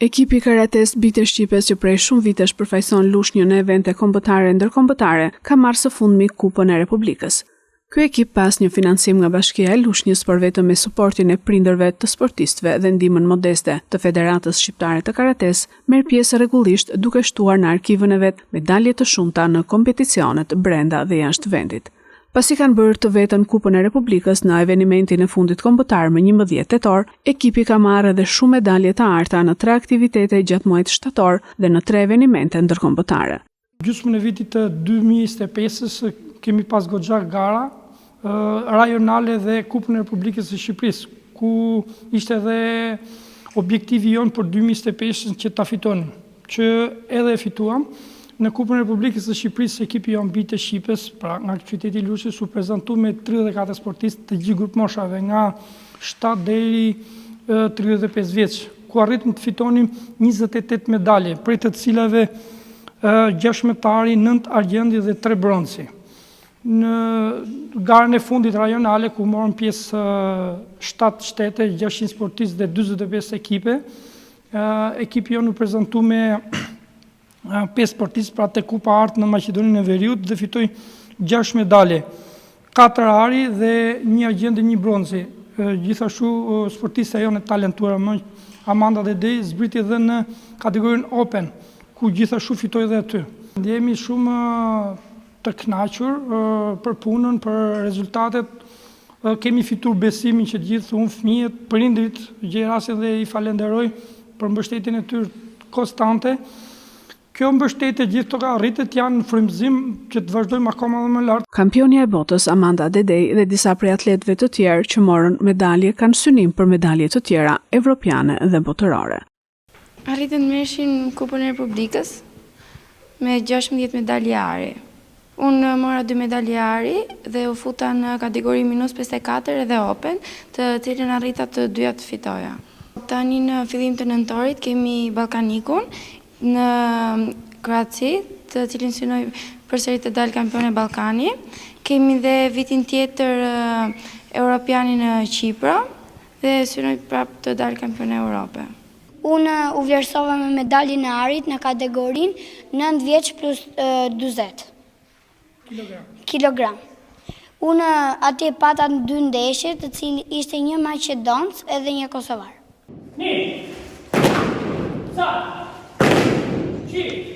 Ekipi karates Bite Shqipes që prej shumë vitesh përfaqëson lushnjën në evente kombëtare e ndërkombëtare, ka marrë së fundmi Kupën e Republikës. Ky ekip pas një financim nga Bashkia e Lushnjës, por vetëm me suportin e prindërve të sportistëve dhe ndihmën modeste të Federatës Shqiptare të Karates, merr pjesë rregullisht duke shtuar në arkivën e vet medalje të shumta në kompeticionet brenda dhe jashtë vendit. Pasi kanë bërë të vetën Kupën e Republikës në evenimentin e fundit kombëtar më 11 tetor, ekipi ka marrë edhe shumë medalje të arta në 3 aktivitete gjatë muajit shtator dhe në 3 evenimente ndërkombëtare. Gjysmën e vitit të 2025 kemi pas goxha gara rajonale dhe Kupën e Republikës së Shqipërisë, ku ishte edhe objektivi jonë për 2025 që ta fitonim, që edhe e fituam. Në Kupën e Republikës së Shqipërisë, ekipi jonë Bite Shqipes, pra nga qyteti Lushnjës, u prezantu me 34 sportistë të gjithë grup moshave, nga 7 deri 35 vjeç, ku arritëm të fitonim 28 medalje, prej të cilave 6 metari, 9 argjendi dhe 3 bronci. Në garën e fundit rajonale, ku morën pjesë 7 shtete, 600 sportistë dhe 45 ekipe, ekipi jonë u prezantu me 5 sportistë pra te Kupa Artë në Maqedoninë e Veriut dhe fitoi 6 medalje, 4 ari dhe 1 argjend dhe 1 bronci. Gjithashtu sportista jonë e talentuar Amanda Dedej zbriti edhe në kategorinë Open, ku gjithashtu fitoi edhe aty. Ndjehemi shumë të kënaqur për punën, për rezultatet. Kemi fituar besimin që gjithë unë, fëmijët, prindrit, gjerasin dhe i falenderoj për mbështetjen e tyre konstante. Kjo mbështetje gjithë të arritet janë në frymëzim që të vazhdojmë akoma dhe më lart. Kampionja e botës Amanda Dedej dhe disa prej atletëve të tjerë që morën medalje kanë synim për medalje të tjera evropiane dhe botërore. Arritën merrshin Kupën e Republikës me 16 medalje ari. Unë mora 2 medalje ari dhe u futa në kategori -54 dhe Open, të cilën arrita të dyja të fitoja. Tani në fillim të nëntorit kemi Ballkanikun në Kroaci, të cilin synoj përsëri të dalë kampion e Ballkani. Kemi dhe vitin tjetër Europianin në Qipro dhe synoj prapë të dalë kampion e Europe. Unë u vlerësova me medaljen e arit në kategorinë 9 vjeç plus 40 kilogram. Unë atje pata në 2 ndeshje, të cili ishte një maqedonc edhe një kosovar. Sa! G.